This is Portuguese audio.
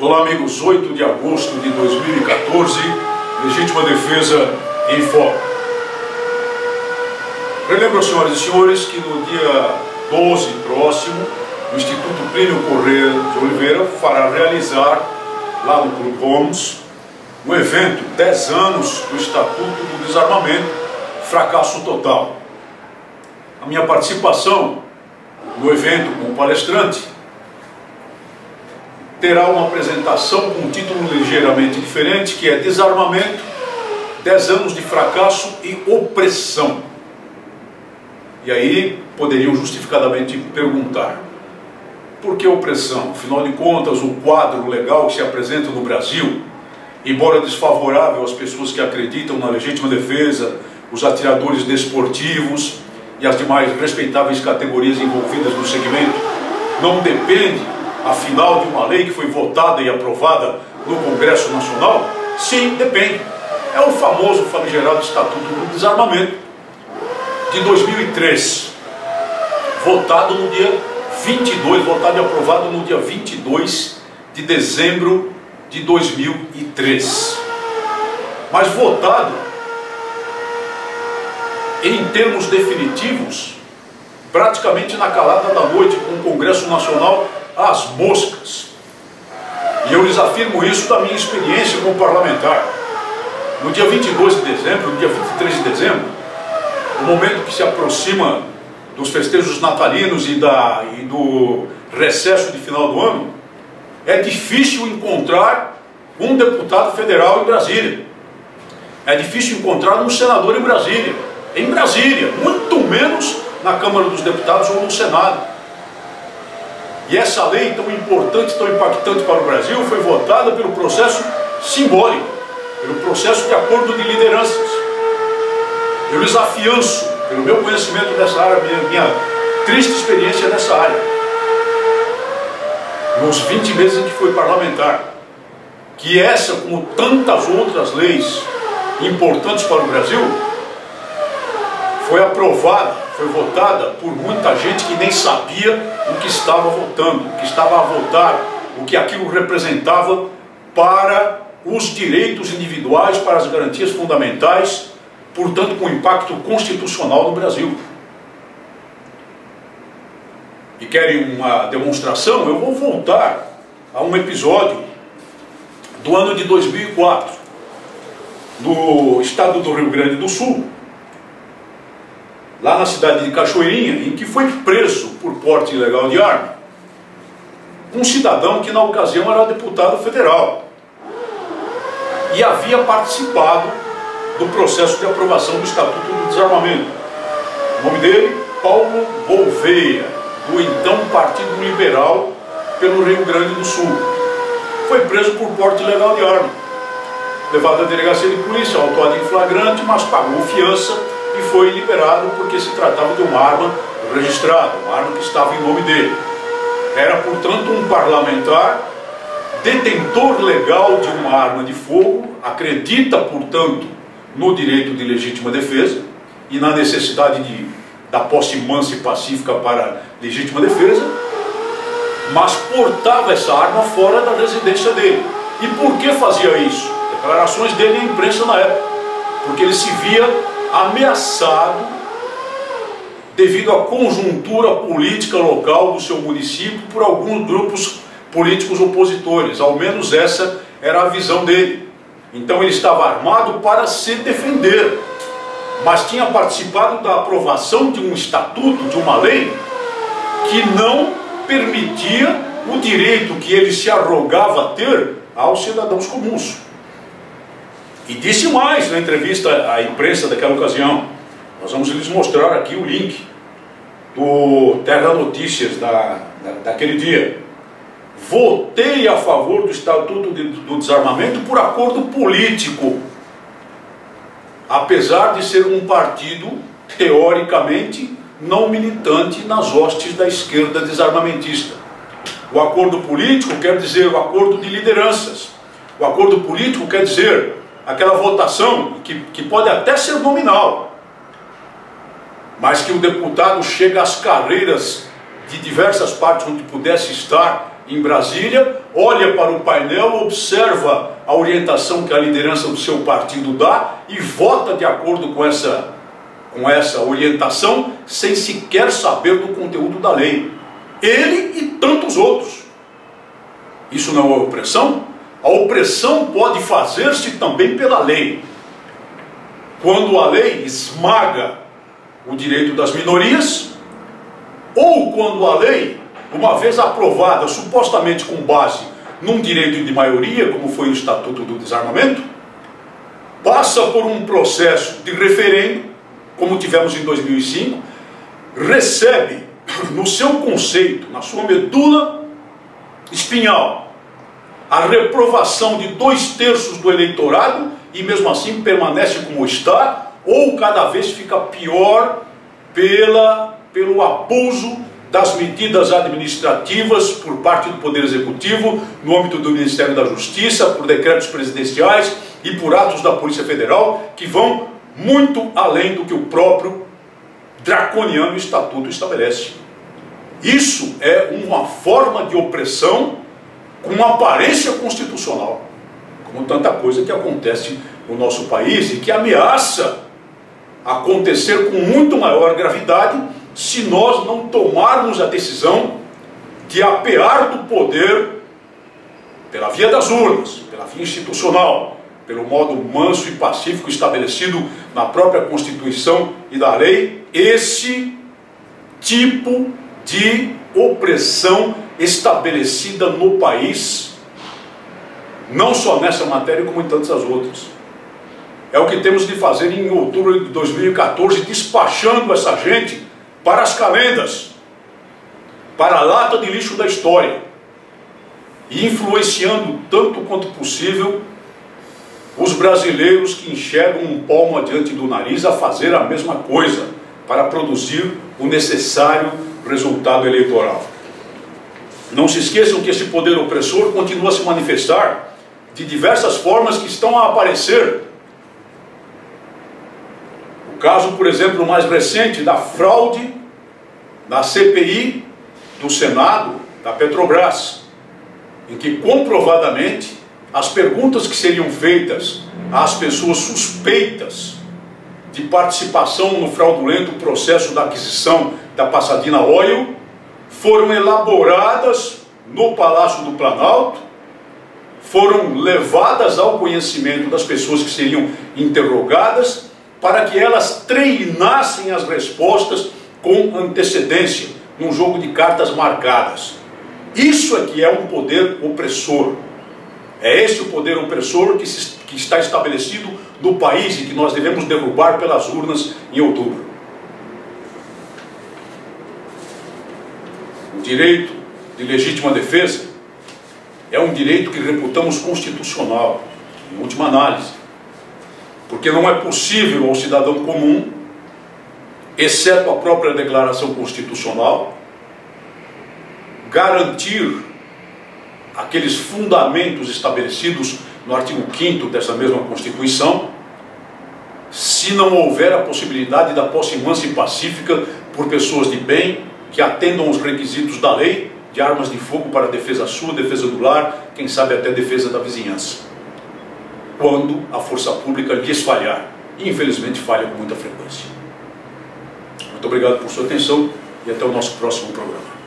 Olá amigos, 8 de agosto de 2014, Legítima Defesa em Foco. Relembro, senhoras e senhores, que no dia 12 próximo, o Instituto Plínio Corrêa de Oliveira fará realizar, lá no Clube Holmes, um evento, 10 anos do Estatuto do Desarmamento, fracasso total. A minha participação no evento como palestrante terá uma apresentação com um título ligeiramente diferente, que é Desarmamento, 10 anos de fracasso e opressão. E aí poderiam justificadamente perguntar: por que opressão? Afinal de contas, o quadro legal que se apresenta no Brasil, embora desfavorável às pessoas que acreditam na legítima defesa, os atiradores desportivos e as demais respeitáveis categorias envolvidas no segmento, não depende, afinal, de uma lei que foi votada e aprovada no Congresso Nacional? Sim, depende. É o famoso famigerado Estatuto do Desarmamento de 2003, votado no dia 22, votado e aprovado no dia 22 de dezembro de 2003. Mas votado em termos definitivos, praticamente na calada da noite, com o Congresso Nacional às moscas. E eu lhes afirmo isso da minha experiência como parlamentar. No dia 22 de dezembro, no dia 23 de dezembro, o momento que se aproxima dos festejos natalinos e do recesso de final do ano, é difícil encontrar um deputado federal em Brasília. É difícil encontrar um senador em Brasília, muito menos na Câmara dos Deputados ou no Senado. E essa lei tão importante, tão impactante para o Brasil, foi votada pelo processo simbólico, pelo processo de acordo de lideranças. Eu lhes afianço, pelo meu conhecimento dessa área, minha triste experiência nessa área, nos 20 meses em que fui parlamentar, que essa, como tantas outras leis importantes para o Brasil, foi aprovada, foi votada por muita gente que nem sabia o que estava votando, o que estava a votar, o que aquilo representava para os direitos individuais, para as garantias fundamentais, portanto com impacto constitucional no Brasil. E querem uma demonstração? Eu vou voltar a um episódio do ano de 2004, no estado do Rio Grande do Sul, lá na cidade de Cachoeirinha, em que foi preso por porte ilegal de arma um cidadão que na ocasião era deputado federal e havia participado do processo de aprovação do Estatuto do Desarmamento. O nome dele, Paulo Gouveia, do então Partido Liberal pelo Rio Grande do Sul. Foi preso por porte ilegal de arma, levado à delegacia de polícia, autuado em flagrante, mas pagou fiança e foi liberado porque se tratava de uma arma registrada, uma arma que estava em nome dele. Era, portanto, um parlamentar, detentor legal de uma arma de fogo, acredita, portanto, no direito de legítima defesa e na necessidade da posse mansa e pacífica para legítima defesa, mas portava essa arma fora da residência dele. E por que fazia isso? Declarações dele à imprensa na época, porque ele se via ameaçado devido à conjuntura política local do seu município por alguns grupos políticos opositores. Ao menos essa era a visão dele. Então ele estava armado para se defender, mas tinha participado da aprovação de um estatuto, de uma lei que não permitia o direito que ele se arrogava ter aos cidadãos comuns. E disse mais na entrevista à imprensa daquela ocasião. Nós vamos lhes mostrar aqui o link do Terra Notícias daquele dia. Votei a favor do Estatuto do Desarmamento por acordo político, apesar de ser um partido, teoricamente, não militante nas hostes da esquerda desarmamentista. O acordo político quer dizer o acordo de lideranças. O acordo político quer dizer aquela votação que pode até ser nominal, mas que o deputado chega às carreiras de diversas partes onde pudesse estar em Brasília, olha para o painel, observa a orientação que a liderança do seu partido dá e vota de acordo com essa orientação, sem sequer saber do conteúdo da lei. Ele e tantos outros. Isso não é opressão? A opressão pode fazer-se também pela lei. Quando a lei esmaga o direito das minorias, ou quando a lei, uma vez aprovada supostamente com base num direito de maioria, como foi o Estatuto do Desarmamento, passa por um processo de referendo, como tivemos em 2005, recebe no seu conceito, na sua medula espinhal, a reprovação de 2/3 do eleitorado e mesmo assim permanece como está, ou cada vez fica pior pelo abuso das medidas administrativas por parte do Poder Executivo, no âmbito do Ministério da Justiça, por decretos presidenciais e por atos da Polícia Federal, que vão muito além do que o próprio draconiano Estatuto estabelece. Isso é uma forma de opressão com uma aparência constitucional, como tanta coisa que acontece no nosso país e que ameaça acontecer com muito maior gravidade se nós não tomarmos a decisão de apear do poder pela via das urnas, pela via institucional, pelo modo manso e pacífico estabelecido na própria Constituição e da lei, esse tipo de opressão estabelecida no país, não só nessa matéria como em tantas outras. É o que temos de fazer em outubro de 2014, despachando essa gente para as calendas, para a lata de lixo da história, e influenciando tanto quanto possível os brasileiros que enxergam um palmo adiante do nariz a fazer a mesma coisa, para produzir o necessário resultado eleitoral. Não se esqueçam que esse poder opressor continua a se manifestar de diversas formas que estão a aparecer. O caso, por exemplo, mais recente da fraude na CPI do Senado, da Petrobras, em que comprovadamente as perguntas que seriam feitas às pessoas suspeitas de participação no fraudulento processo da aquisição da Pasadena Oil foram elaboradas no Palácio do Planalto, foram levadas ao conhecimento das pessoas que seriam interrogadas, para que elas treinassem as respostas com antecedência, num jogo de cartas marcadas. Isso é que é um poder opressor. É esse o poder opressor que está estabelecido no país e que nós devemos derrubar pelas urnas em outubro. O direito de legítima defesa é um direito que reputamos constitucional, em última análise, porque não é possível ao cidadão comum, exceto a própria Declaração Constitucional, garantir aqueles fundamentos estabelecidos no artigo 5º dessa mesma Constituição, se não houver a possibilidade da posse mansa e pacífica por pessoas de bem, que atendam aos requisitos da lei, de armas de fogo para defesa sua, defesa do lar, quem sabe até defesa da vizinhança. Quando a força pública lhes falhar, e infelizmente falha com muita frequência. Muito obrigado por sua atenção e até o nosso próximo programa.